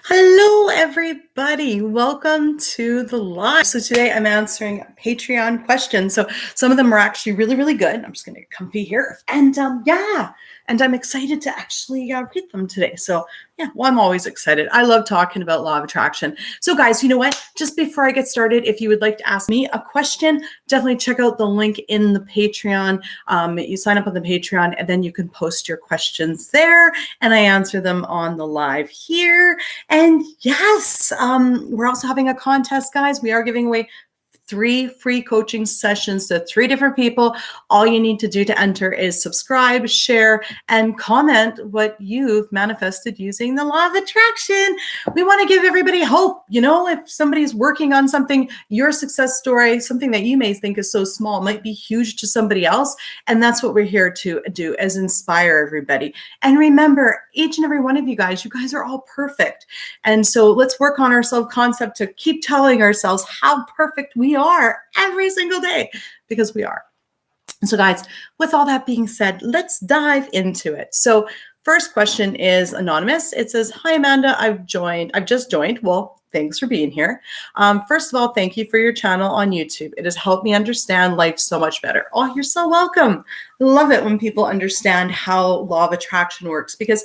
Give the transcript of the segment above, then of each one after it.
Hello, everybody. Welcome to the live. So today I'm answering Patreon questions. So some of them are actually really, really good. I'm just going to get comfy here. And and I'm excited to actually read them today. So I'm always excited. I love talking about law of attraction. So guys, you know what? Just before I get started, if you would like to ask me a question, definitely check out the link in the Patreon. You sign up on the Patreon and then you can post your questions there and I answer them on the live here. And yes, we're also having a contest, guys. We are giving away 3 free coaching sessions to 3 different people. All you need to do to enter is subscribe, share, and comment what you've manifested using the law of attraction. We want to give everybody hope. You know, if somebody's working on something, your success story, something that you may think is so small, might be huge to somebody else. And that's what we're here to do, is inspire everybody. And remember, each and every one of you guys are all perfect. And so let's work on our self-concept to keep telling ourselves how perfect we are every single day, because we are. So guys, with all that being said, let's dive into it. So first question is anonymous. It says, "Hi Amanda, I've just joined. Well, thanks for being here. First of all, thank you for your channel on YouTube. It has helped me understand life so much better." Oh, you're so welcome. I love it when people understand how law of attraction works, because,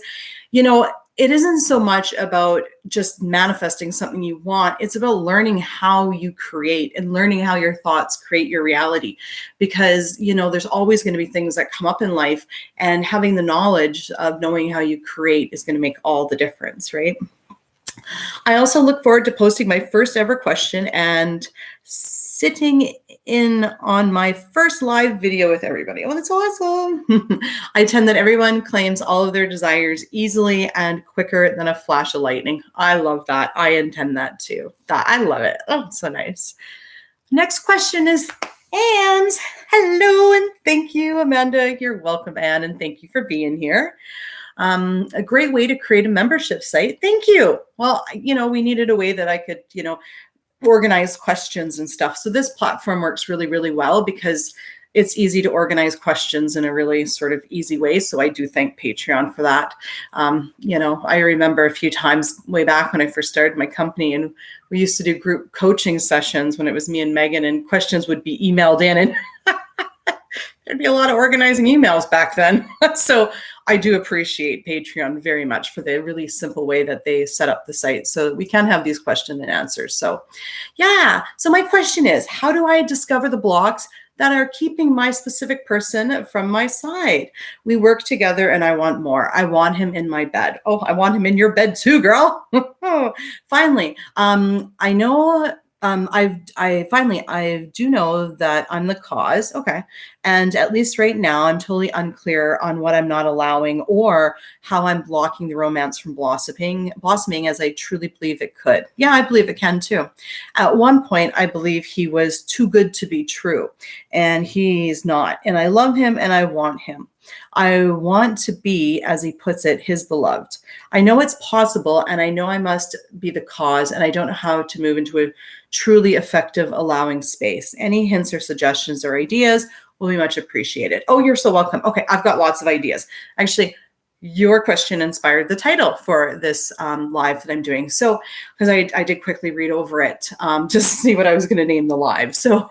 you know, it isn't so much about just manifesting something you want. It's about learning how you create and learning how your thoughts create your reality. Because, you know, there's always going to be things that come up in life, and having the knowledge of knowing how you create is going to make all the difference, right? I also look forward to posting my first ever question and sitting in on my first live video with everybody. Oh, that's awesome. I attend that everyone claims all of their desires easily and quicker than a flash of lightning. I love that. I intend that too. I love it. Oh, so nice. Next question is Anne's. Hello, and thank you, Amanda. You're welcome, Anne, and thank you for being here. A great way to create a membership site. Thank you. Well, you know, we needed a way that I could, you know, organize questions and stuff. So this platform works really, really well because it's easy to organize questions in a really sort of easy way. So I do thank Patreon for that. You know, I remember a few times way back when I first started my company, and we used to do group coaching sessions when it was me and Megan, and questions would be emailed in, and there'd be a lot of organizing emails back then. So I do appreciate Patreon very much for the really simple way that they set up the site so that we can have these question and answers. So yeah, so my question is, how do I discover the blocks that are keeping my specific person from my side? We work together and I want more. I want him in my bed. Oh, I want him in your bed too, girl. Finally, I know I do know that I'm the cause. Okay. And at least right now, I'm totally unclear on what I'm not allowing or how I'm blocking the romance from blossoming as I truly believe it could. Yeah, I believe it can too. At one point, I believe he was too good to be true, and he's not. And I love him and I want him. I want to be, as he puts it, his beloved. I know it's possible, and I know I must be the cause, and I don't know how to move into a truly effective allowing space. Any hints or suggestions or ideas will be much appreciated. Oh, you're so welcome. Okay, I've got lots of ideas. Actually, your question inspired the title for this live that I'm doing. So, because I did quickly read over it just to see what I was going to name the live. So,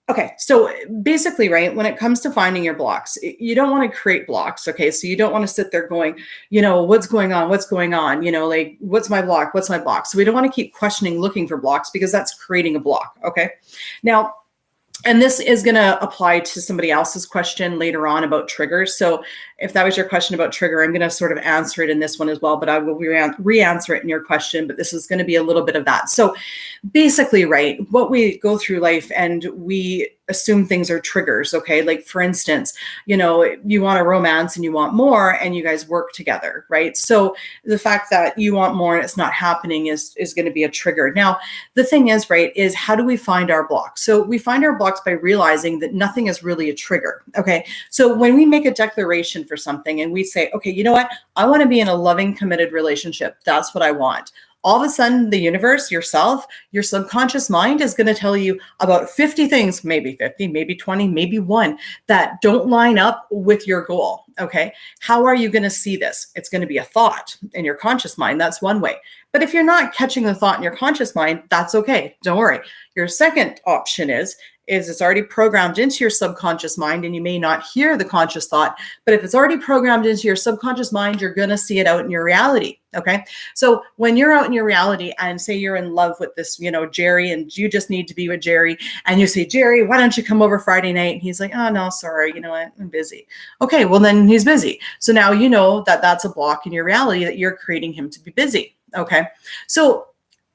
okay, so basically, right, when it comes to finding your blocks, you don't want to create blocks, okay? So you don't want to sit there going, you know, what's going on? What's going on? You know, like, what's my block? What's my block? So we don't want to keep questioning, looking for blocks, because that's creating a block, okay? Now, and this is going to apply to somebody else's question later on about triggers. So if that was your question about trigger, I'm going to sort of answer it in this one as well, but I will re-answer it in your question, but this is going to be a little bit of that. So basically, right, what we go through life and we assume things are triggers, okay? Like, for instance, you know, you want a romance and you want more, and you guys work together, right? So the fact that you want more and it's not happening is going to be a trigger. Now, the thing is, right, is how do we find our blocks? So we find our blocks by realizing that nothing is really a trigger, okay? So when we make a declaration for something and we say, okay, you know what? I want to be in a loving, committed relationship. That's what I want. all of a sudden the universe, yourself, your subconscious mind is going to tell you about 50 things, maybe 50, maybe 20, maybe one, that don't line up with your goal. Okay. How are you going to see this? It's going to be a thought in your conscious mind. That's one way. But if you're not catching the thought in your conscious mind, that's okay. Don't worry. Your second option is it's already programmed into your subconscious mind, and you may not hear the conscious thought, but if it's already programmed into your subconscious mind, you're going to see it out in your reality. Okay. So when you're out in your reality and say you're in love with this, Gerry, and you just need to be with Gerry, and you say, Gerry, why don't you come over Friday night? And he's like, oh no, sorry. You know what? I'm busy. Okay. Well, then he's busy. So now you know that that's a block in your reality, that you're creating him to be busy. Okay. So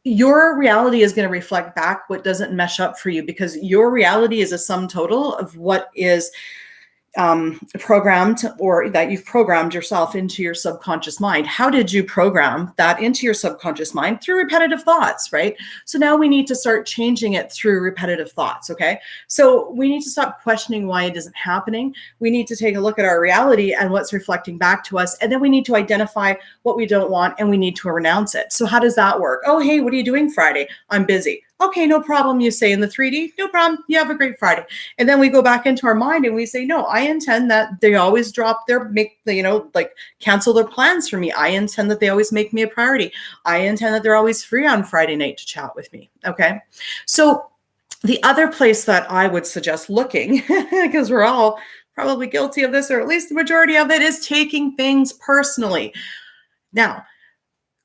your reality is going to reflect back what doesn't mesh up for you, because your reality is a sum total of what is programmed, or that you've programmed yourself into your subconscious mind. How did you program that into your subconscious mind? Through repetitive thoughts, right? So now we need to start changing it through repetitive thoughts. Okay. So we need to stop questioning why it isn't happening. We need to take a look at our reality and what's reflecting back to us. And then we need to identify what we don't want, and we need to renounce it. So how does that work? Oh, hey, what are you doing Friday? I'm busy. Okay, no problem. You say in the 3D, no problem. You have a great Friday. And then we go back into our mind and we say, no, I intend that they always cancel their plans for me. I intend that they always make me a priority. I intend that they're always free on Friday night to chat with me. Okay. So the other place that I would suggest looking, because we're all probably guilty of this, or at least the majority of it, is taking things personally. Now,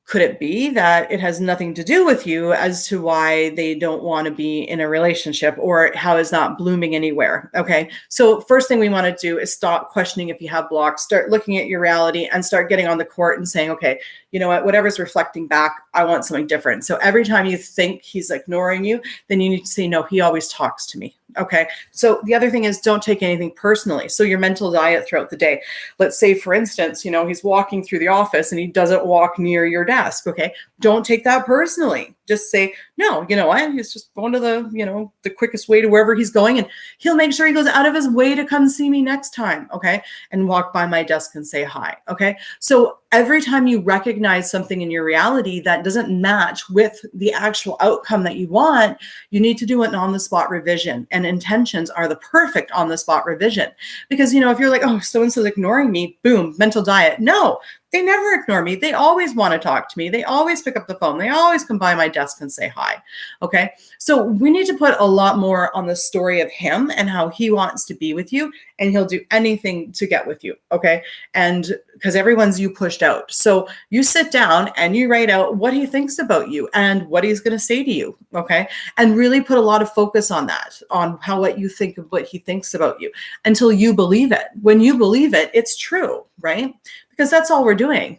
could it be that it has nothing to do with you as to why they don't want to be in a relationship, or how is not blooming anywhere? Okay. So first thing we want to do is stop questioning if you have blocks, start looking at your reality, and start getting on the court and saying, okay, you know what, whatever's reflecting back, I want something different. So every time you think he's ignoring you, then you need to say, no, he always talks to me. Okay. So the other thing is, don't take anything personally. So your mental diet throughout the day. Let's say, for instance, he's walking through the office and he doesn't walk near your desk. Okay. Don't take that personally. Just say, no, you know what? He's just going to the quickest way to wherever he's going. And he'll make sure he goes out of his way to come see me next time. Okay. And walk by my desk and say hi. Okay. So every time you recognize something in your reality that doesn't match with the actual outcome that you want, you need to do an on-the-spot revision. And intentions are the perfect on-the-spot revision. Because, if you're like, oh, so-and-so's ignoring me, boom, mental diet. No, they never ignore me. They always want to talk to me. They always pick up the phone. They always come by my desk and say hi. Okay. So we need to put a lot more on the story of him and how he wants to be with you, and he'll do anything to get with you. Okay. And because everyone's you pushed out. So you sit down and you write out what he thinks about you and what he's going to say to you. Okay. And really put a lot of focus on that, on what you think of what he thinks about you, until you believe it. When you believe it, it's true, right? Because that's all we're doing,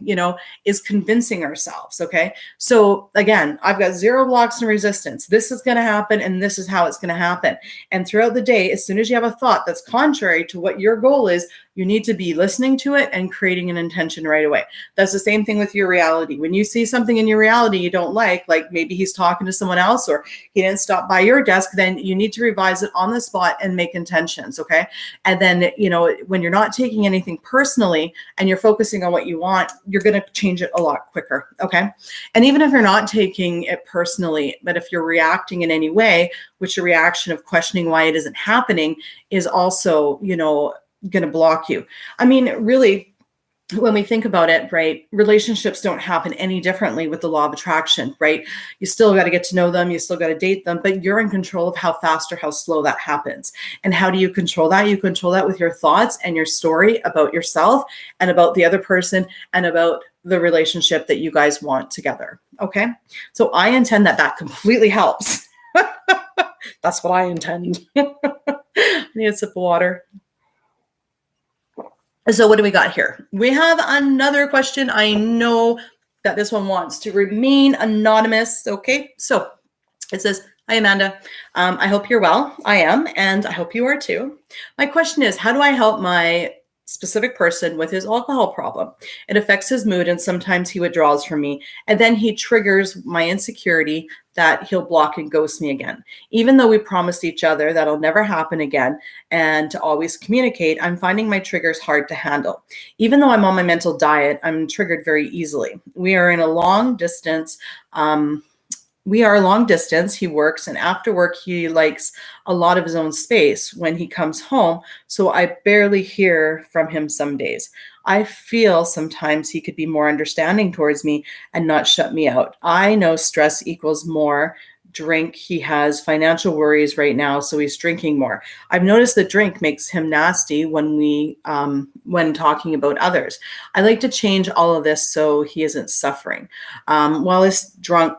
is convincing ourselves. Okay. So again, I've got 0 blocks and resistance. This is going to happen, and this is how it's going to happen. And throughout the day, as soon as you have a thought that's contrary to what your goal is, you need to be listening to it and creating an intention right away. That's the same thing with your reality. When you see something in your reality you don't like maybe he's talking to someone else, or he didn't stop by your desk, then you need to revise it on the spot and make intentions. Okay. And then, when you're not taking anything personally and you're focusing on what you want, you're going to change it a lot quicker. Okay. And even if you're not taking it personally, but if you're reacting in any way, which a reaction of questioning why it isn't happening is also, going to block you. I mean, really, when we think about it, right, relationships don't happen any differently with the law of attraction, right? You still got to get to know them. You still got to date them, but you're in control of how fast or how slow that happens. And how do you control that? You control that with your thoughts and your story about yourself and about the other person and about the relationship that you guys want together. Okay. So I intend that completely helps. That's what I intend. I need a sip of water. So what do we got here? We have another question. I know that this one wants to remain anonymous. Okay. So it says, hi, Amanda. I hope you're well. I am. And I hope you are too. My question is, how do I help my specific person with his alcohol problem? It affects his mood, and sometimes he withdraws from me, and then he triggers my insecurity that he'll block and ghost me again. Even though we promised each other that'll never happen again and to always communicate, I'm finding my triggers hard to handle. Even though I'm on my mental diet, I'm triggered very easily. We are in a long distance. We are long distance. He works, and after work, he likes a lot of his own space when he comes home. So I barely hear from him some days. I feel sometimes he could be more understanding towards me and not shut me out. I know stress equals more drink. He has financial worries right now, so he's drinking more. I've noticed that drink makes him nasty when talking about others. I like to change all of this so he isn't suffering. While he's drunk,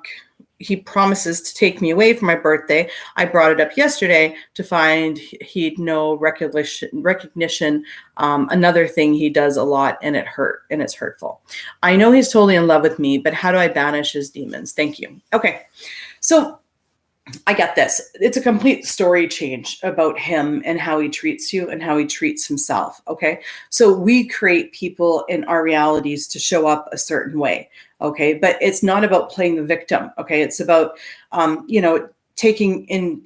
he promises to take me away for my birthday. I brought it up yesterday to find he'd no recognition. Another thing he does a lot, and it's hurtful. I know he's totally in love with me, but how do I banish his demons? Thank you. Okay. So I get this. It's a complete story change about him and how he treats you and how he treats himself. Okay. So we create people in our realities to show up a certain way. Okay. But it's not about playing the victim. Okay. It's about, taking in,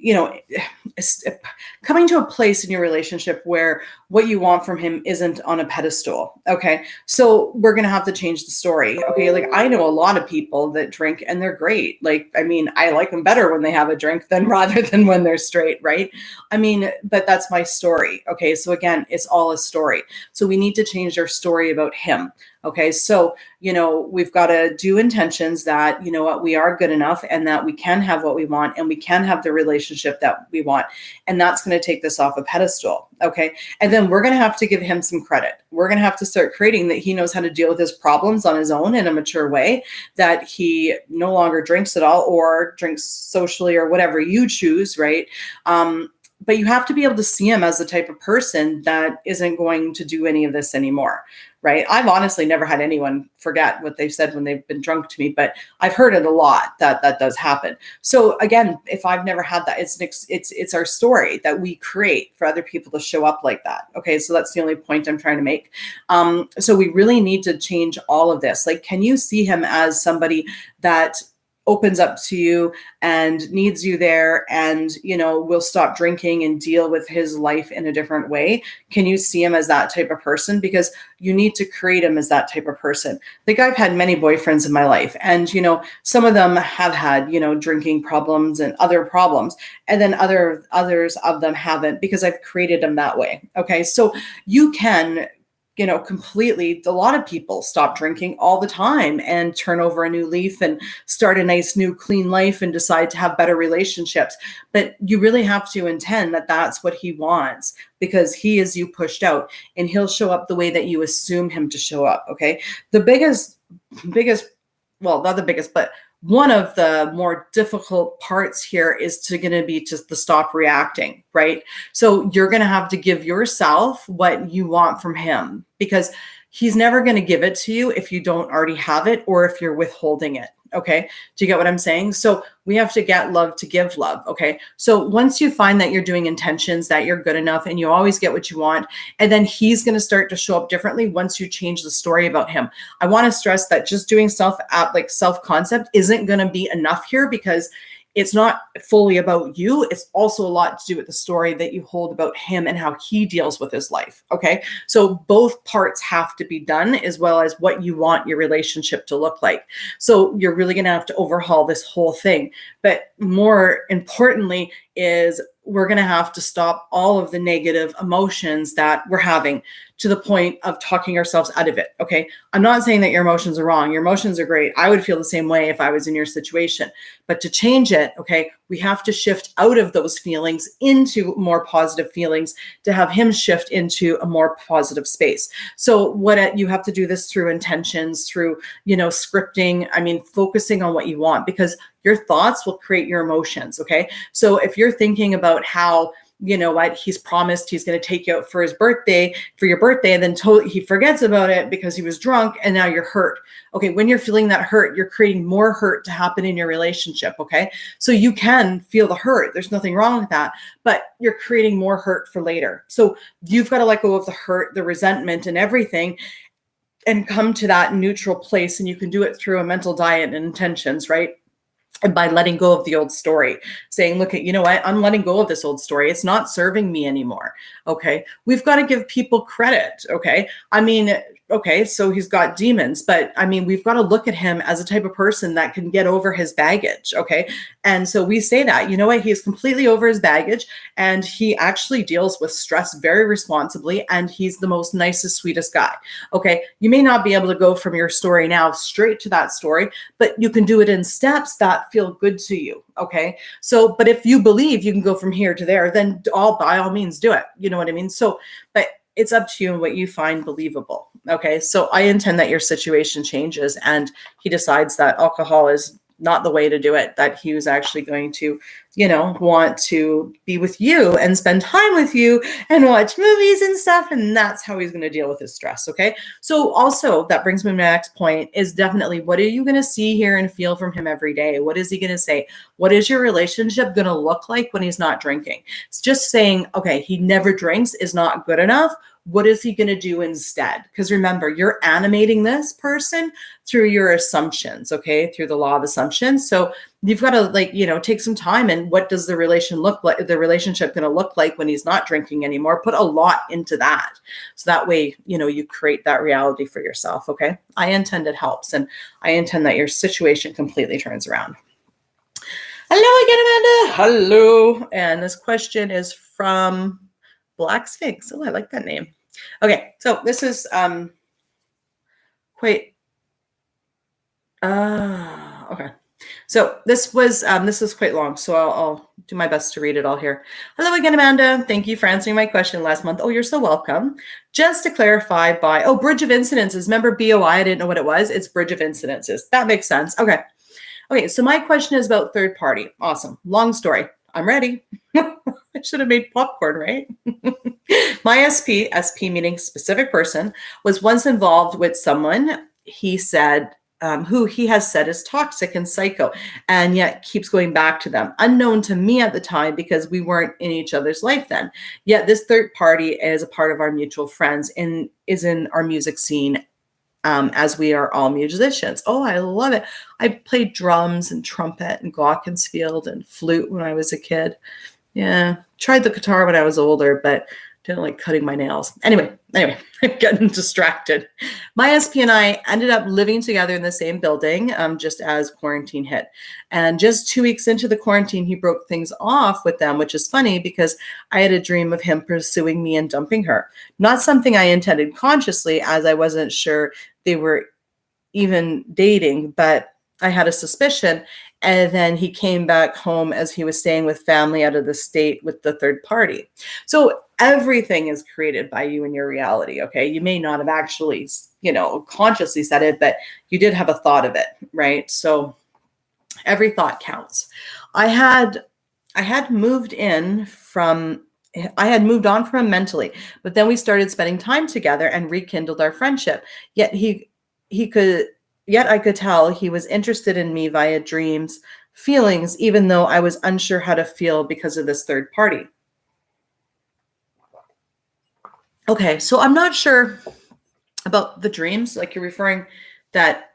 coming to a place in your relationship where what you want from him isn't on a pedestal. Okay. So we're going to have to change the story. Okay. Like, I know a lot of people that drink and they're great. Like, I mean, I like them better when they have a drink than rather than when they're straight. Right. I mean, but that's my story. Okay. So again, it's all a story. So we need to change our story about him. Okay. So, we've got to do intentions that, what, we are good enough and that we can have what we want and we can have the relationship that we want. And that's going to take this off a pedestal. Okay. And then we're going to have to give him some credit. We're going to have to start creating that he knows how to deal with his problems on his own in a mature way, that he no longer drinks at all or drinks socially or whatever you choose. Right. But you have to be able to see him as the type of person that isn't going to do any of this anymore, right? I've honestly never had anyone forget what they've said when they've been drunk to me, but I've heard it a lot that does happen. So again, if I've never had that, it's our story that we create for other people to show up like that. Okay, so that's the only point I'm trying to make. So we really need to change all of this. Like, can you see him as somebody that opens up to you and needs you there and, will stop drinking and deal with his life in a different way? Can you see him as that type of person? Because you need to create him as that type of person. Like, I've had many boyfriends in my life, and, some of them have had, drinking problems and other problems. And then others of them haven't, because I've created them that way. Okay. So you can completely, a lot of people stop drinking all the time and turn over a new leaf and start a nice new clean life and decide to have better relationships. But you really have to intend that that's what he wants, because he is you pushed out, and he'll show up the way that you assume him to show up. Okay. The biggest, well, not the biggest, but one of the more difficult parts here is going to be just the stop reacting, right? So you're going to have to give yourself what you want from him, because he's never going to give it to you if you don't already have it or if you're withholding it. Okay. Do you get what I'm saying? So we have to get love to give love. Okay. So once you find that you're doing intentions, that you're good enough and you always get what you want, and then he's going to start to show up differently once you change the story about him. I want to stress that just doing self-concept isn't going to be enough here, because it's not fully about you. It's also a lot to do with the story that you hold about him and how he deals with his life. Okay. So both parts have to be done, as well as what you want your relationship to look like. So you're really going to have to overhaul this whole thing. But more importantly is we're going to have to stop all of the negative emotions that we're having, to the point of talking ourselves out of it. Okay. I'm not saying that your emotions are wrong. Your emotions are great. I would feel the same way if I was in your situation, but to change it, okay, we have to shift out of those feelings into more positive feelings, to have him shift into a more positive space. So you have to do this through intentions, through, scripting. I mean, focusing on what you want, because your thoughts will create your emotions. Okay. So if you're thinking about how, he's promised he's going to take you out for your birthday, and then he forgets about it because he was drunk, and now you're hurt. Okay. When you're feeling that hurt, you're creating more hurt to happen in your relationship. Okay. So you can feel the hurt. There's nothing wrong with that, but you're creating more hurt for later. So you've got to let go of the hurt, the resentment, and everything, and come to that neutral place. And you can do it through a mental diet and intentions, right? And by letting go of the old story, saying, look, you know what, I'm letting go of this old story. It's not serving me anymore. Okay. We've got to give people credit. Okay. I mean, okay, so he's got demons, but I mean, we've got to look at him as a type of person that can get over his baggage. Okay. And so we say that, you know what, he's completely over his baggage and he actually deals with stress very responsibly. And he's the most nicest, sweetest guy. Okay. You may not be able to go from your story now straight to that story, but you can do it in steps that feel good to you. Okay. So, but if you believe you can go from here to there, then by all means do it. You know what I mean? So, but it's up to you and what you find believable. Okay. So I intend that your situation changes and he decides that alcohol is not the way to do it, that he was actually going to, want to be with you and spend time with you and watch movies and stuff. And that's how he's going to deal with his stress. Okay. So also that brings me to my next point is definitely, what are you going to see, hear, and feel from him every day? What is he going to say? What is your relationship going to look like when he's not drinking? It's just saying, okay, he never drinks is not good enough. What is he going to do instead? Because remember, you're animating this person through your assumptions, okay, through the law of assumptions. So you've got to take some time. And what does the relationship going to look like when he's not drinking anymore? Put a lot into that. So that way, you create that reality for yourself. Okay. I intend it helps. And I intend that your situation completely turns around. Hello again, Amanda. Hello. And this question is from Black Sphinx. Oh, I like that name. Okay, so this is quite okay. So this is quite long, so I'll do my best to read it all here. Hello again, Amanda. Thank you for answering my question last month. Oh, you're so welcome. Just to clarify Bridge of Incidences. Remember BOI? I didn't know what it was. It's Bridge of Incidences. That makes sense. Okay. Okay, so my question is about third party. Awesome. Long story. I'm ready. I should have made popcorn, right? My SP meaning specific person, was once involved with someone he said, who he has said is toxic and psycho, and yet keeps going back to them. Unknown to me at the time because we weren't in each other's life then. Yet this third party is a part of our mutual friends and is in our music scene. As we are all musicians. Oh, I love it. I played drums and trumpet and glockenspiel and flute when I was a kid. Yeah, tried the guitar when I was older, but didn't like cutting my nails. Anyway, I'm getting distracted. My SP and I ended up living together in the same building just as quarantine hit. And just 2 weeks into the quarantine, he broke things off with them, which is funny because I had a dream of him pursuing me and dumping her. Not something I intended consciously, as I wasn't sure they were even dating, but I had a suspicion. And then he came back home as he was staying with family out of the state with the third party. So everything is created by you in your reality. Okay. You may not have actually, consciously said it, but you did have a thought of it. Right. So every thought counts. I had moved on from him mentally, but then we started spending time together and rekindled our friendship. Yet I could tell he was interested in me via dreams, feelings, even though I was unsure how to feel because of this third party. Okay, so I'm not sure about the dreams, like you're referring that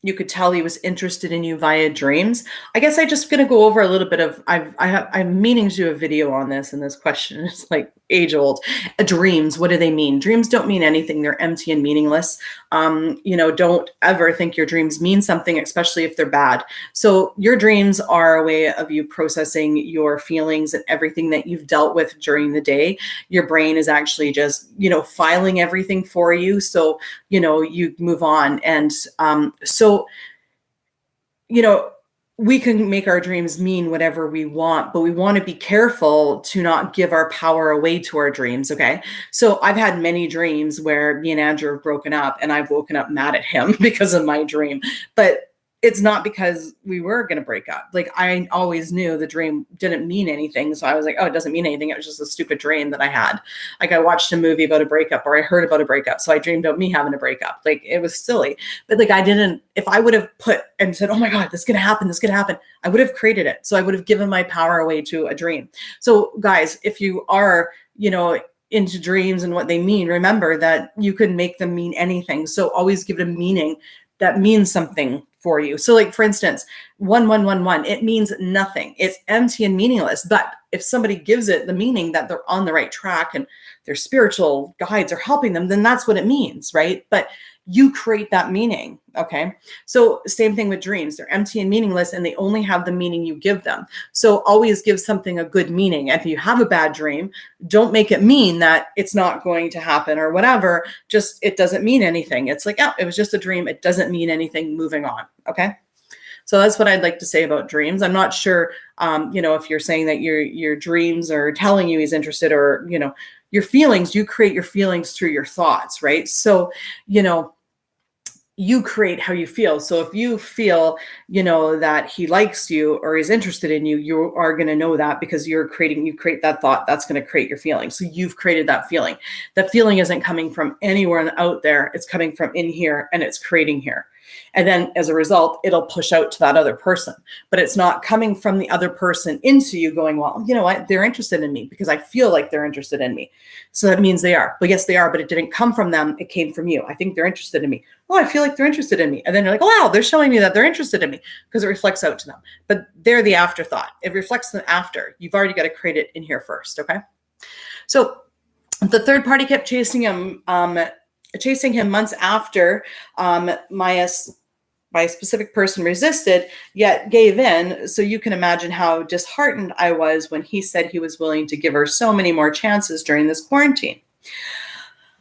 you could tell he was interested in you via dreams. I guess I'm just going to go over a little bit of, I'm meaning to do a video on this, and this question is like age old. Dreams, what do they mean? Dreams don't mean anything. They're empty and meaningless. Don't ever think your dreams mean something, especially if they're bad. So your dreams are a way of you processing your feelings and everything that you've dealt with during the day. Your brain is actually just, filing everything for you. So, you move on. And we can make our dreams mean whatever we want, but we want to be careful to not give our power away to our dreams. Okay. So I've had many dreams where me and Andrew have broken up and I've woken up mad at him because of my dream, but it's not because we were going to break up. Like I always knew the dream didn't mean anything. So I was like, oh, it doesn't mean anything. It was just a stupid dream that I had. Like I watched a movie about a breakup or I heard about a breakup. So I dreamed about me having a breakup. Like it was silly, but like if I would have put and said, oh my God, this is going to happen. I would have created it. So I would have given my power away to a dream. So guys, if you are, into dreams and what they mean, remember that you can make them mean anything. So always give it a meaning that means something for you. So like, for instance, 1111, it means nothing. It's empty and meaningless. But if somebody gives it the meaning that they're on the right track and their spiritual guides are helping them, then that's what it means, right? But you create that meaning, okay? So same thing with dreams. They're empty and meaningless, and they only have the meaning you give them. So always give something a good meaning. If you have a bad dream, don't make it mean that it's not going to happen or whatever. Just, it doesn't mean anything. It's like, oh, it was just a dream. It doesn't mean anything. Moving on, okay? So that's what I'd like to say about dreams. I'm not sure, if you're saying that your dreams are telling you he's interested, or, your feelings, you create your feelings through your thoughts, right? So, you create how you feel. So if you feel, that he likes you or is interested in you, you are going to know that because you create that thought, that's going to create your feeling. So you've created that feeling. That feeling isn't coming from anywhere out there. It's coming from in here, and it's creating here. And then as a result, it'll push out to that other person, but it's not coming from the other person into you going, well, you know what? They're interested in me because I feel like they're interested in me. So that means they are. Well, yes, they are, but it didn't come from them. It came from you. I think they're interested in me. Oh, I feel like they're interested in me. And then you're like, oh, wow, they're showing me that they're interested in me because it reflects out to them. But they're the afterthought. It reflects them after. You've already got to create it in here first, okay? So the third party kept chasing him months after my specific person resisted, yet gave in. So you can imagine how disheartened I was when he said he was willing to give her so many more chances during this quarantine.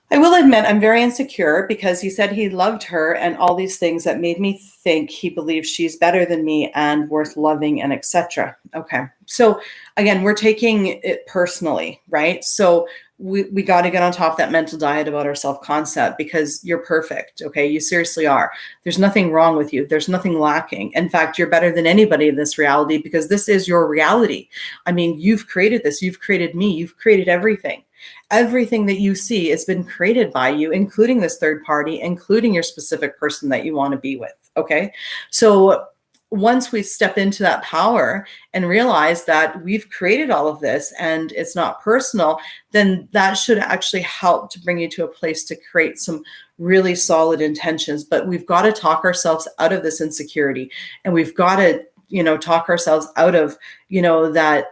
I will admit I'm very insecure because he said he loved her and all these things that made me think he believes she's better than me and worth loving and etc. Okay. So again, we're taking it personally, right? So we got to get on top of that mental diet about our self-concept because you're perfect. Okay. You seriously are. There's nothing wrong with you. There's nothing lacking. In fact, you're better than anybody in this reality because this is your reality. I mean, you've created this. You've created me. You've created everything. Everything that you see has been created by you, including this third party, including your specific person that you want to be with. Okay. So once we step into that power and realize that we've created all of this and it's not personal, then that should actually help to bring you to a place to create some really solid intentions. But we've got to talk ourselves out of this insecurity, and we've got to, talk ourselves out of, that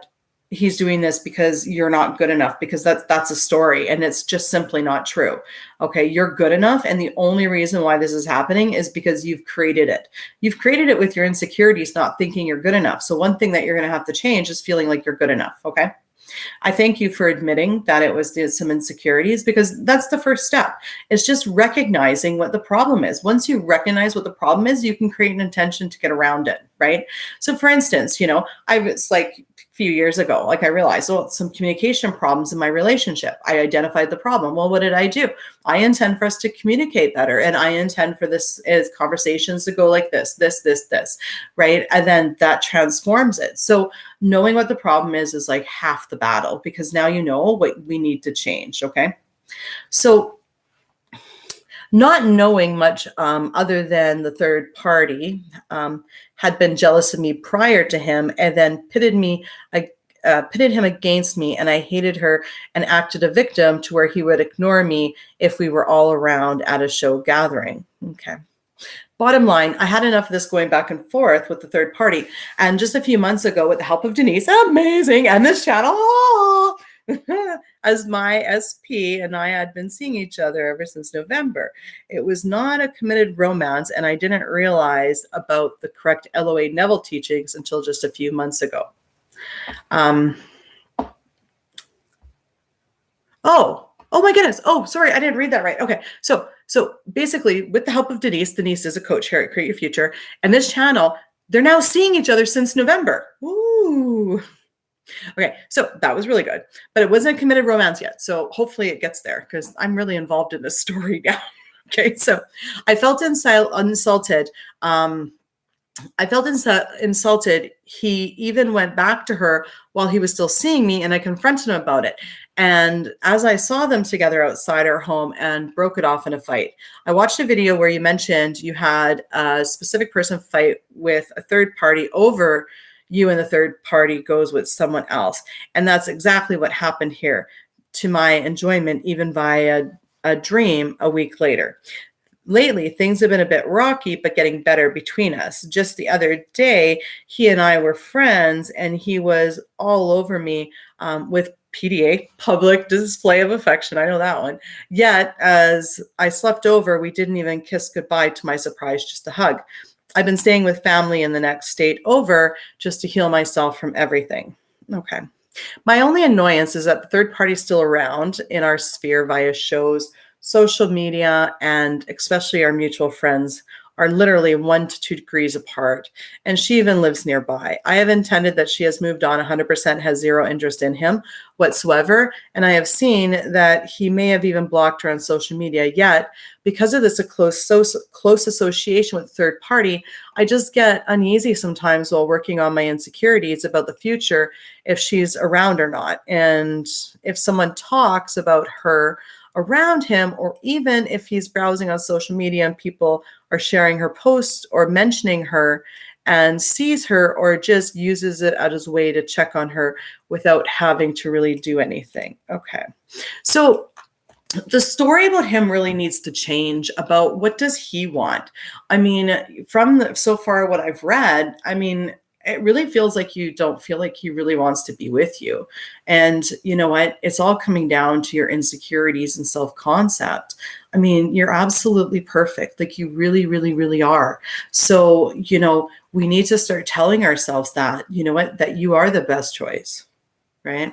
he's doing this because you're not good enough, because that's a story and it's just simply not true. Okay. You're good enough. And the only reason why this is happening is because you've created it. You've created it with your insecurities, not thinking you're good enough. So one thing that you're going to have to change is feeling like you're good enough. Okay. I thank you for admitting that it was some insecurities, because that's the first step. It's just recognizing what the problem is. Once you recognize what the problem is, you can create an intention to get around it, right? So for instance, I was like a few years ago, I realized, some communication problems in my relationship. I identified the problem. Well, what did I do? I intend for us to communicate better. And I intend for this as conversations to go like this, right? And then that transforms it. So knowing what the problem is like half the battle, because now you know what we need to change. Okay. So not knowing much other than the third party had been jealous of me prior to him, and then pitted him against me, and I hated her and acted a victim to where he would ignore me if we were all around at a show gathering. Okay. Bottom line, I had enough of this going back and forth with the third party. And just a few months ago, with the help of Denise, amazing, and this channel, as my SP and I had been seeing each other ever since November. It was not a committed romance, and I didn't realize about the correct LOA Neville teachings until just a few months ago. Oh my goodness. Oh, sorry. I didn't read that right. Okay. So basically, with the help of Denise is a coach here at Create Your Future. And this channel, they're now seeing each other since November. Ooh. Okay. So that was really good, but it wasn't a committed romance yet. So hopefully it gets there, because I'm really involved in this story now. Okay. So I felt insulted. Insulted. He even went back to her while he was still seeing me, and I confronted him about it. And as I saw them together outside our home and broke it off in a fight, I watched a video where you mentioned you had a specific person fight with a third party over you, and the third party goes with someone else. And that's exactly what happened here, to my enjoyment, even via a dream a week later. lately things have been a bit rocky, but getting better between us. Just the other day, he and I were friends, and he was all over me with PDA, public display of affection. I know that one. Yet, as I slept over, we didn't even kiss goodbye to my surprise, just a hug. I've been staying with family in the next state over just to heal myself from everything. Okay. My only annoyance is that the third party is still around in our sphere via shows, social media, and especially our mutual friends are literally 1 to 2 degrees apart. And she even lives nearby. I have intended that she has moved on 100%, has zero interest in him whatsoever. And I have seen that he may have even blocked her on social media. Yet, because of this close association with third party, I just get uneasy sometimes while working on my insecurities about the future, if she's around or not. And if someone talks about her around him, or even if he's browsing on social media and people are sharing her posts or mentioning her and sees her, or just uses it as his way to check on her without having to really do anything. Okay. So the story about him really needs to change. About what does he want? I mean, from so far what I've read, I mean, it really feels like you don't feel like he really wants to be with you. And you know what? It's all coming down to your insecurities and self-concept. I mean, you're absolutely perfect. Like you really, really, really are. So, we need to start telling ourselves that, that you are the best choice, right?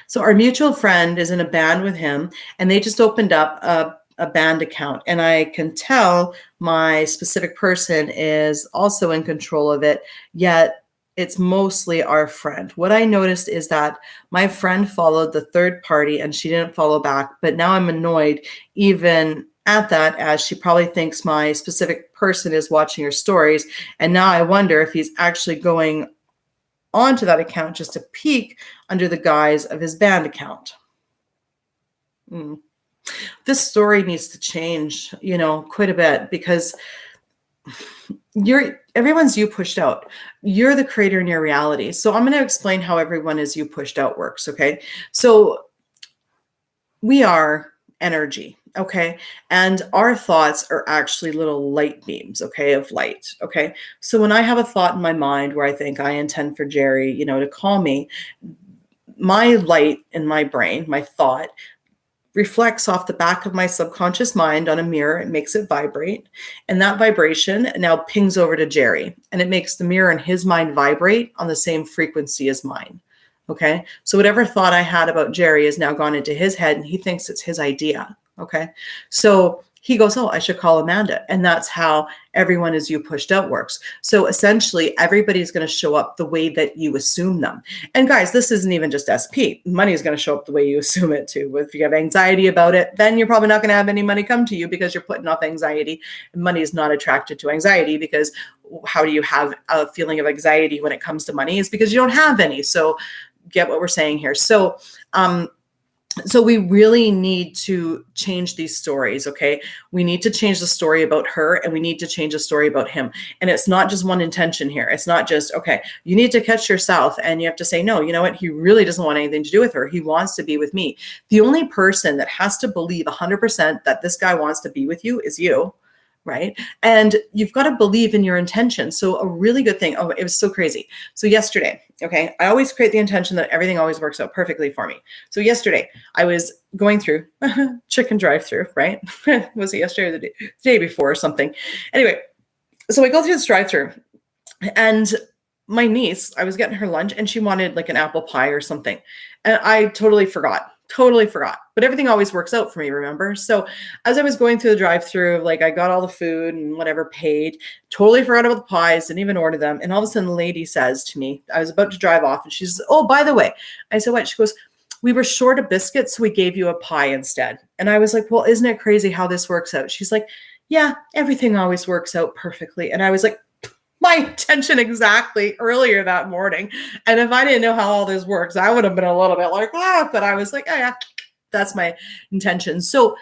So our mutual friend is in a band with him, and they just opened up a band account. And I can tell my specific person is also in control of it, yet it's mostly our friend. What I noticed is that my friend followed the third party and she didn't follow back, but now I'm annoyed even at that, as she probably thinks my specific person is watching her stories. And now I wonder if he's actually going onto that account just to peek under the guise of his band account. This story needs to change, quite a bit, because everyone's you pushed out. You're the creator in your reality. So I'm going to explain how everyone is you pushed out works. Okay. So we are energy. Okay. And our thoughts are actually little light beams, okay, of light. Okay. So when I have a thought in my mind where I think I intend for Gerry, to call me, my light in my brain, my thought, reflects off the back of my subconscious mind on a mirror. It makes it vibrate. And that vibration now pings over to Gerry, and it makes the mirror in his mind vibrate on the same frequency as mine. Okay. So whatever thought I had about Gerry has now gone into his head, and he thinks it's his idea. Okay. So he goes, oh, I should call Amanda. And that's how everyone is you pushed out works. So essentially everybody's going to show up the way that you assume them. And guys, this isn't even just SP. Money is going to show up the way you assume it too. If you have anxiety about it, then you're probably not going to have any money come to you, because you're putting off anxiety. And money is not attracted to anxiety, because how do you have a feeling of anxiety when it comes to money? Is because you don't have any. So get what we're saying here. So we really need to change these stories, okay? We need to change the story about her, and we need to change the story about him. And it's not just one intention here. It's not just, okay, you need to catch yourself and you have to say, no, you know what? He really doesn't want anything to do with her. He wants to be with me. The only person that has to believe 100% that this guy wants to be with you is you. Right. And you've got to believe in your intention. So a really good thing. Oh, it was so crazy. So yesterday, okay, I always create the intention that everything always works out perfectly for me. So yesterday I was going through chicken drive-through, right? Was it yesterday or the day before or something? Anyway, so I go through this drive-through, and my niece, I was getting her lunch, and she wanted like an apple pie or something. And I totally forgot. But everything always works out for me, remember? So as I was going through the drive-through, like I got all the food and whatever, paid, totally forgot about the pies, didn't even order them. And all of a sudden the lady says to me, I was about to drive off, and she says, oh, by the way, I said, what? She goes, we were short of biscuits, so we gave you a pie instead. And I was like, well, isn't it crazy how this works out? She's like, yeah, everything always works out perfectly. And I was like, my intention exactly earlier that morning. And if I didn't know how all this works, I would have been a little bit like, but I was like, oh yeah, that's my intention. So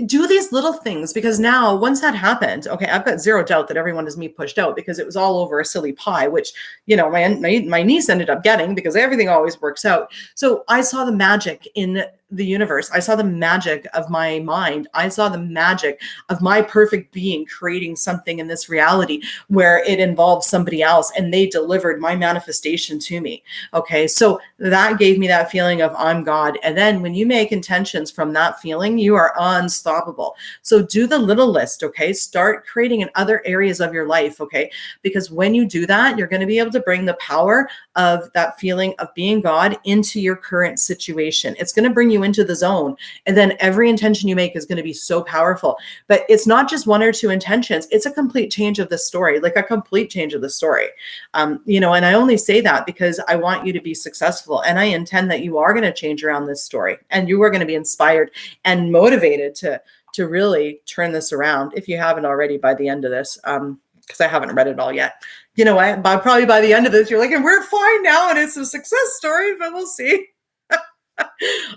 do these little things, because now once that happened, okay, I've got zero doubt that everyone is me pushed out, because it was all over a silly pie, which, my niece ended up getting, because everything always works out. So I saw the magic in the universe. I saw the magic of my mind. I saw the magic of my perfect being creating something in this reality where it involved somebody else, and they delivered my manifestation to me. Okay. So that gave me that feeling of I'm God. And then when you make intentions from that feeling, you are unstoppable. So do the little list. Okay. Start creating in other areas of your life. Okay. Because when you do that, you're going to be able to bring the power of that feeling of being God into your current situation. It's going to bring you into the zone. And then every intention you make is going to be so powerful. But it's not just one or two intentions. It's a complete change of the story, like a complete change of the story. And I only say that because I want you to be successful. And I intend that you are going to change around this story, and you are going to be inspired and motivated to really turn this around, if you haven't already by the end of this, because I haven't read it all yet. Probably by the end of this, you're like, and we're fine now, and it's a success story, but we'll see.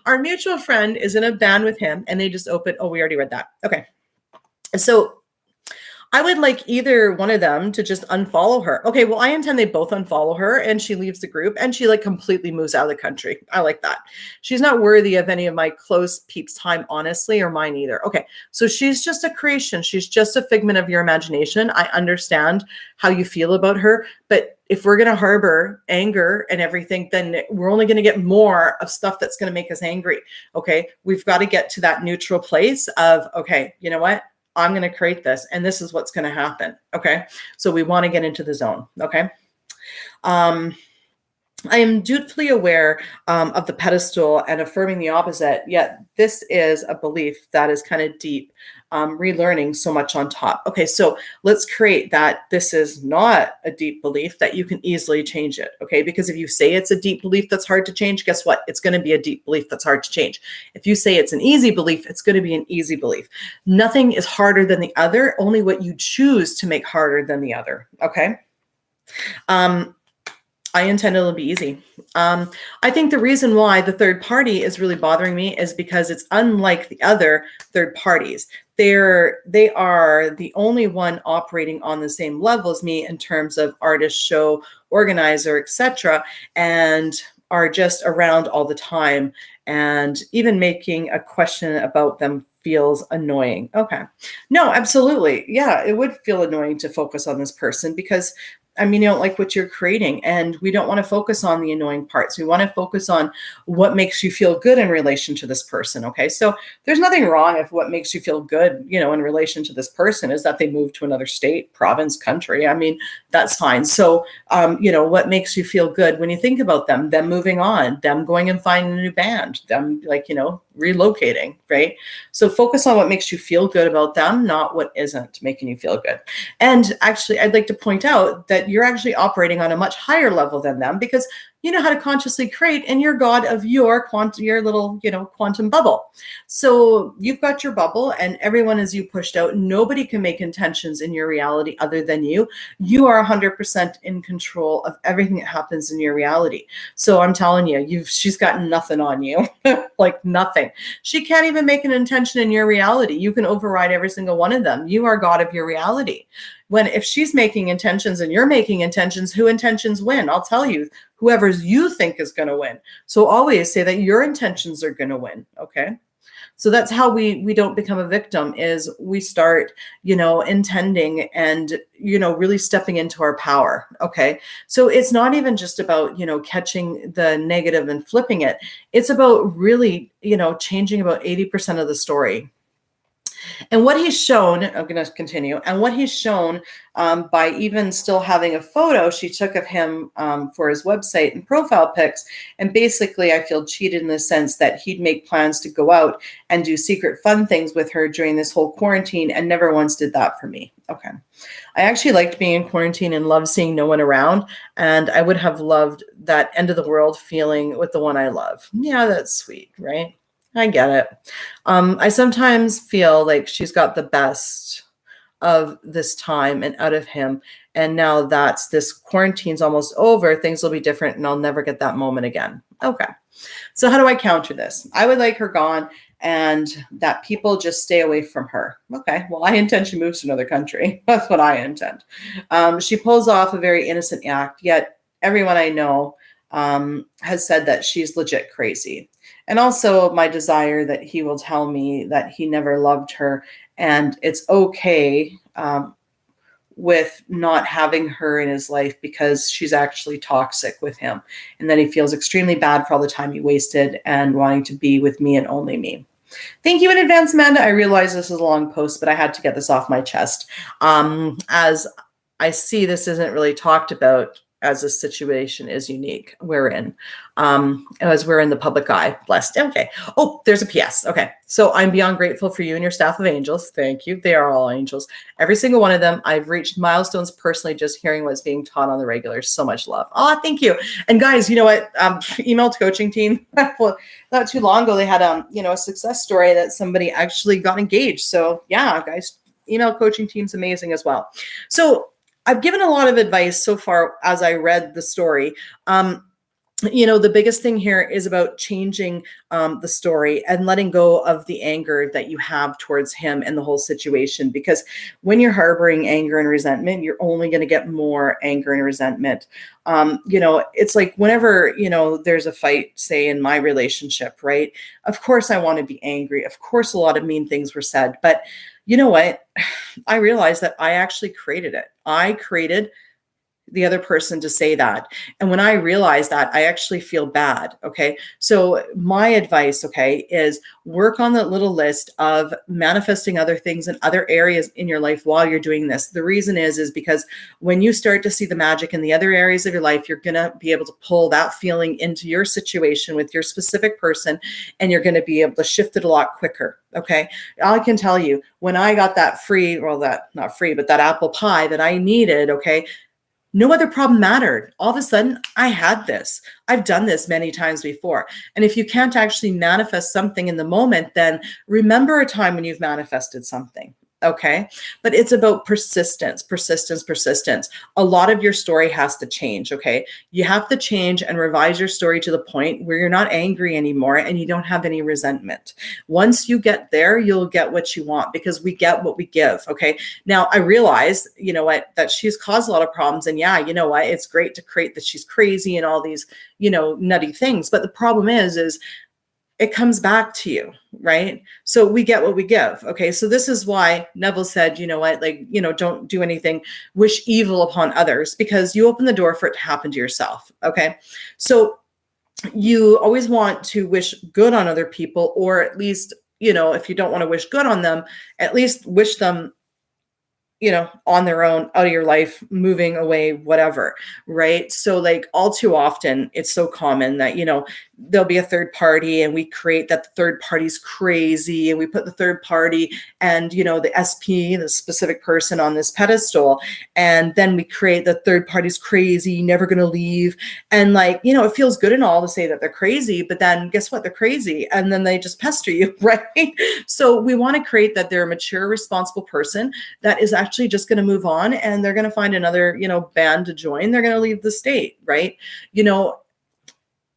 Our mutual friend is in a band with him, and they just opened. Oh, we already read that. Okay. So I would like either one of them to just unfollow her. Okay, well, I intend they both unfollow her, and she leaves the group, and she like completely moves out of the country. I like that. She's not worthy of any of my close peeps' time, honestly, or mine either. Okay, so she's just a creation. She's just a figment of your imagination. I understand how you feel about her, but if we're going to harbor anger and everything, then we're only going to get more of stuff that's going to make us angry. Okay, we've got to get to that neutral place of, okay, you know what? I'm going to create this, and this is what's going to happen. Okay. So we want to get into the zone. Okay. I am dutifully aware of the pedestal and affirming the opposite, yet this is a belief that is kind of deep, relearning so much on top. Okay, so let's create that this is not a deep belief, that you can easily change it, okay? Because if you say it's a deep belief that's hard to change, guess what? It's going to be a deep belief that's hard to change. If you say it's an easy belief, it's going to be an easy belief. Nothing is harder than the other, only what you choose to make harder than the other, okay? I intend it'll be easy. I think the reason why the third party is really bothering me is because it's unlike the other third parties. They are the only one operating on the same level as me in terms of artist, show organizer, etc., and are just around all the time. And even making a question about them feels annoying. Okay. No, absolutely. Yeah, it would feel annoying to focus on this person because you don't like what you're creating, and we don't want to focus on the annoying parts. We want to focus on what makes you feel good in relation to this person. Okay. So there's nothing wrong if what makes you feel good, in relation to this person is that they moved to another state, province, country. That's fine. So, what makes you feel good when you think about them moving on, them going and finding a new band, them relocating, right? So focus on what makes you feel good about them, not what isn't making you feel good. And actually, I'd like to point out that you're actually operating on a much higher level than them, because you know how to consciously create, and you're God of your little, quantum bubble. So you've got your bubble, and everyone is you pushed out. Nobody can make intentions in your reality other than you. You are 100% in control of everything that happens in your reality. So I'm telling you, she's got nothing on you, like nothing. She can't even make an intention in your reality. You can override every single one of them. You are God of your reality. If she's making intentions and you're making intentions, who intentions win? I'll tell you, whoever you think is going to win. So always say that your intentions are going to win. Okay. So that's how we don't become a victim, is we start, intending and, really stepping into our power. Okay. So it's not even just about, catching the negative and flipping it. It's about really, changing about 80% of the story. And what he's shown, I'm going to continue, and what he's shown by even still having a photo she took of him for his website and profile pics. And basically, I feel cheated in the sense that he'd make plans to go out and do secret fun things with her during this whole quarantine, and never once did that for me. Okay. I actually liked being in quarantine and loved seeing no one around. And I would have loved that end of the world feeling with the one I love. Yeah, that's sweet, right? I get it. I sometimes feel like she's got the best of this time and out of him. And now this quarantine's almost over, things will be different, and I'll never get that moment again. Okay. So how do I counter this? I would like her gone, and that people just stay away from her. Okay. Well, I intend she moves to another country. That's what I intend. She pulls off a very innocent act, yet everyone I know has said that she's legit crazy. And also my desire that he will tell me that he never loved her and it's okay with not having her in his life because she's actually toxic with him. And then he feels extremely bad for all the time he wasted and wanting to be with me and only me. Thank you in advance, Amanda. I realize this is a long post, but I had to get this off my chest. As I see, this isn't really talked about as the situation is unique we're in, as we're in the public eye. Blessed. Okay. Oh, there's a PS. Okay. So I'm beyond grateful for you and your staff of angels. Thank you. They are all angels. Every single one of them. I've reached milestones personally just hearing what's being taught on the regular. So much love. Oh, thank you. And guys, you know what? Emailed coaching team. Well, not too long ago, they had a success story that somebody actually got engaged. So yeah, guys, email coaching team's amazing as well. So I've given a lot of advice so far as I read the story. The biggest thing here is about changing the story and letting go of the anger that you have towards him and the whole situation. Because when you're harboring anger and resentment, you're only going to get more anger and resentment. It's like whenever, there's a fight, say in my relationship, right? Of course, I want to be angry. Of course, a lot of mean things were said. But you know what? I realized that I actually created it. I created the other person to say that. And when I realize that, I actually feel bad. Okay. So my advice, okay, is work on that little list of manifesting other things in other areas in your life while you're doing this. The reason is because when you start to see the magic in the other areas of your life, you're going to be able to pull that feeling into your situation with your specific person, and you're going to be able to shift it a lot quicker. Okay. I can tell you when I got that not free, but that apple pie that I needed, okay, no other problem mattered. All of a sudden, I had this. I've done this many times before. And if you can't actually manifest something in the moment, then remember a time when you've manifested something. Okay. But it's about persistence. A lot of your story has to change. Okay. You have to change and revise your story to the point where you're not angry anymore and you don't have any resentment. Once you get there, you'll get what you want because we get what we give. Okay. Now I realize, that she's caused a lot of problems. And yeah, it's great to create that she's crazy and all these, nutty things. But the problem is it comes back to you, right? So we get what we give. Okay. So this is why Neville said, don't do anything, wish evil upon others, because you open the door for it to happen to yourself. Okay. So you always want to wish good on other people, or at least, if you don't want to wish good on them, at least wish them on their own, out of your life, moving away, whatever. Right. So like all too often, it's so common that, there'll be a third party and we create that the third party's crazy and we put the third party and, the SP, the specific person on this pedestal. And then we create the third party's crazy, never going to leave. And it feels good and all to say that they're crazy, but then guess what? They're crazy. And then they just pester you. Right. So we want to create that they're a mature, responsible person that is actually just going to move on and they're going to find another, band to join. They're going to leave the state. Right.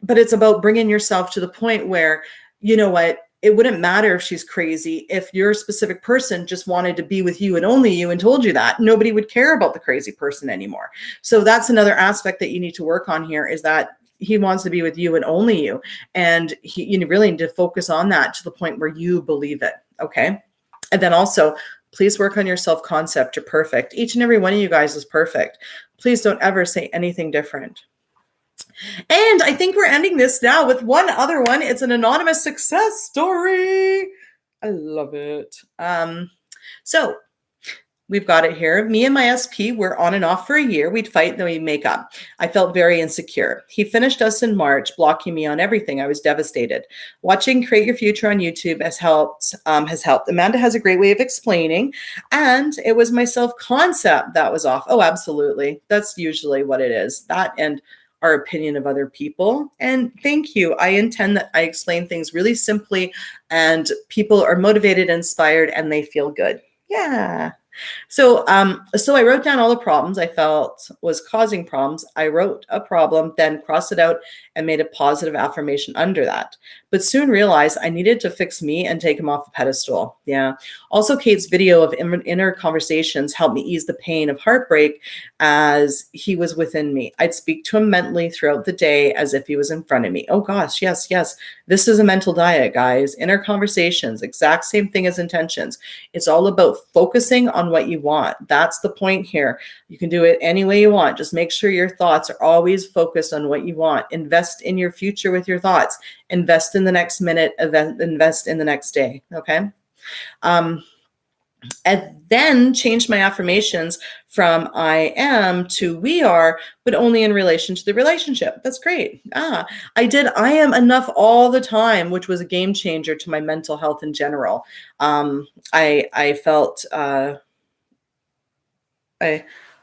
But it's about bringing yourself to the point where, it wouldn't matter if she's crazy. If your specific person just wanted to be with you and only you and told you that, nobody would care about the crazy person anymore. So that's another aspect that you need to work on here, is that he wants to be with you and only you. And you really need to focus on that to the point where you believe it. Okay. And then also, please work on your self-concept. You're perfect. Each and every one of you guys is perfect. Please don't ever say anything different. And I think we're ending this now with one other one. It's an anonymous success story. I love it. So we've got it here. Me and my SP were on and off for a year. We'd fight, then we'd make up. I felt very insecure. He finished us in March, blocking me on everything. I was devastated. Watching Create Your Future on YouTube has helped. Amanda has a great way of explaining. And it was my self-concept that was off. Oh, absolutely. That's usually what it is. That and our opinion of other people. And thank you. I intend that I explain things really simply and people are motivated, inspired, and they feel good. Yeah. So I wrote down all the problems I felt was causing problems. I wrote a problem, then crossed it out and made a positive affirmation under that, but soon realized I needed to fix me and take him off the pedestal. Yeah. Also, Kate's video of inner conversations helped me ease the pain of heartbreak as he was within me. I'd speak to him mentally throughout the day as if he was in front of me. Oh gosh, yes, yes. This is a mental diet, guys. Inner conversations, exact same thing as intentions. It's all about focusing on what you want. That's the point here. You can do it any way you want. Just make sure your thoughts are always focused on what you want. Invest in your future with your thoughts. Invest in the next minute, invest in the next day. Okay. And then change my affirmations from I am to we are, but only in relation to the relationship. That's great. I did I am enough all the time, which was a game changer to my mental health in general. I felt,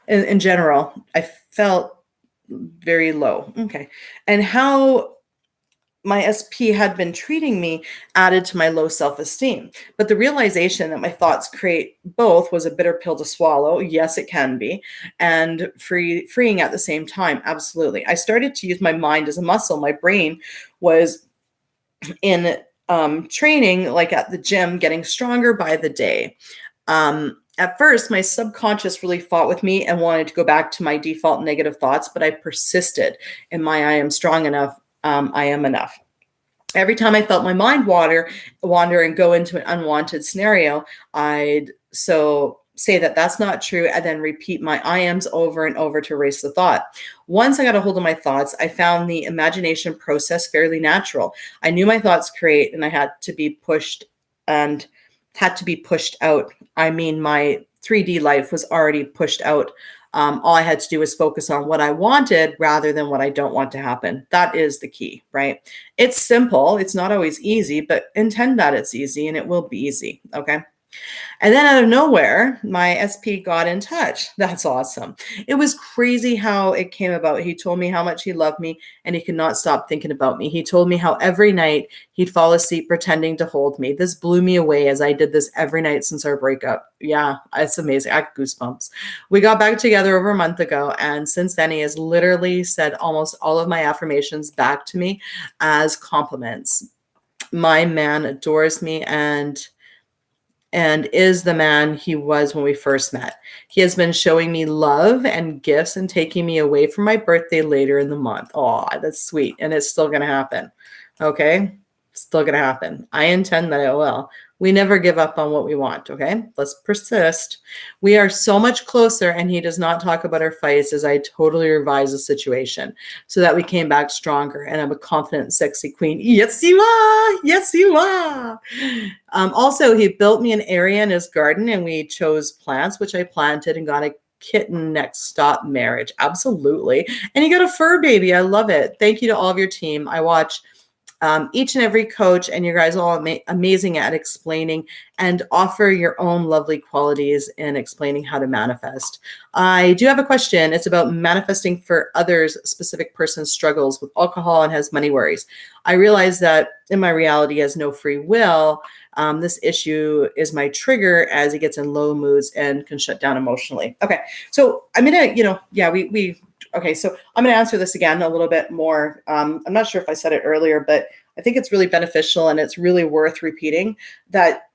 in general, I felt very low. Okay. And how my SP had been treating me added to my low self-esteem. But the realization that my thoughts create both was a bitter pill to swallow. Yes, it can be. And freeing at the same time. Absolutely. I started to use my mind as a muscle. My brain was in training, like at the gym, getting stronger by the day. At first, my subconscious really fought with me and wanted to go back to my default negative thoughts, but I persisted in my I am strong enough. I am enough. Every time I felt my mind wander and go into an unwanted scenario, I'd say that that's not true and then repeat my I ams over and over to erase the thought. Once I got a hold of my thoughts, I found the imagination process fairly natural. I knew my thoughts create and I had to be pushed out. I mean, my 3D life was already pushed out. All I had to do was focus on what I wanted rather than what I don't want to happen. That is the key, right? It's simple. It's not always easy, but intend that it's easy and it will be easy. Okay. And then out of nowhere, my SP got in touch. That's awesome. It was crazy how it came about. He told me how much he loved me and he could not stop thinking about me. He told me how every night he'd fall asleep pretending to hold me. This blew me away as I did this every night since our breakup. Yeah, it's amazing. I got goosebumps. We got back together over a month ago. And since then, he has literally said almost all of my affirmations back to me as compliments. My man adores me and is the man he was when we first met. He has been showing me love and gifts and taking me away for my birthday later in the month. Oh, that's sweet. And it's still going to happen. Okay. Still going to happen. I intend that it will. We never give up on what we want. Okay. Let's persist. We are so much closer and he does not talk about our fights as I totally revise the situation so that we came back stronger and I'm a confident, sexy queen. Yes, you are. Yes, you are. Also, he built me an area in his garden and we chose plants, which I planted and got a kitten next stop marriage. Absolutely. And he got a fur baby. I love it. Thank you to all of your team. I watch each and every coach, and you guys are all amazing at explaining and offer your own lovely qualities in explaining how to manifest. I do have a question. It's about manifesting for others. Specific person struggles with alcohol and has money worries. I realize that in my reality, he has no free will. This issue is my trigger as he gets in low moods and can shut down emotionally. Okay, so I'm gonna, okay, so I'm going to answer this again a little bit more. I'm not sure if I said it earlier, but I think it's really beneficial and it's really worth repeating that.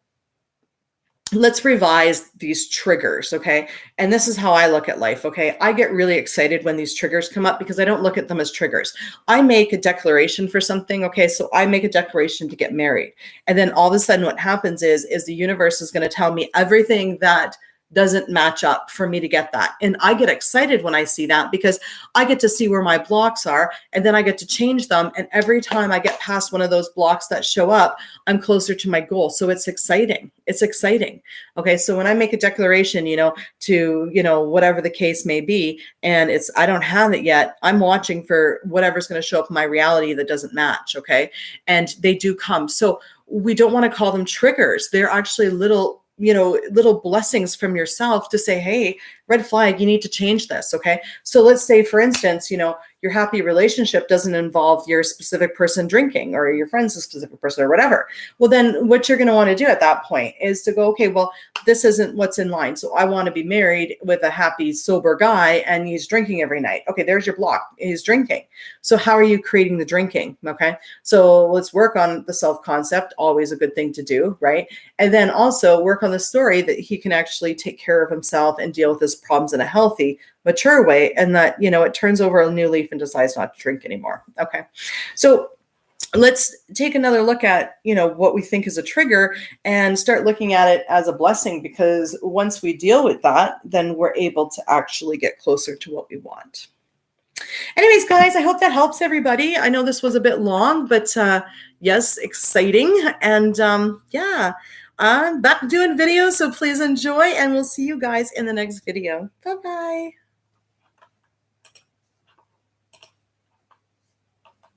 Let's revise these triggers, okay? And this is how I look at life, okay? I get really excited when these triggers come up because I don't look at them as triggers. I make a declaration for something, okay? So I make a declaration to get married. And then all of a sudden what happens is the universe is going to tell me everything that doesn't match up for me to get that. And I get excited when I see that because I get to see where my blocks are and then I get to change them. And every time I get past one of those blocks that show up, I'm closer to my goal. So it's exciting. It's exciting. Okay. So when I make a declaration, to, whatever the case may be, and I don't have it yet, I'm watching for whatever's going to show up in my reality that doesn't match. Okay. And they do come. So we don't want to call them triggers. They're actually little blessings from yourself to say, hey, red flag, you need to change this. Okay. So let's say, for instance, you're your happy relationship doesn't involve your specific person drinking or your friend's a specific person or whatever. Well, then what you're going to want to do at that point is to go, okay, well, this isn't what's in line. So I want to be married with a happy, sober guy and he's drinking every night. Okay, there's your block. He's drinking. So how are you creating the drinking? Okay, so let's work on the self-concept, always a good thing to do, right? And then also work on the story that he can actually take care of himself and deal with his problems in a healthy, mature way, and that, it turns over a new leaf and decides not to drink anymore. Okay, so let's take another look at, what we think is a trigger and start looking at it as a blessing, because once we deal with that, then we're able to actually get closer to what we want. Anyways, guys, I hope that helps everybody. I know this was a bit long, but yes, exciting. And yeah, I'm back doing videos, so please enjoy, and we'll see you guys in the next video. Bye-bye.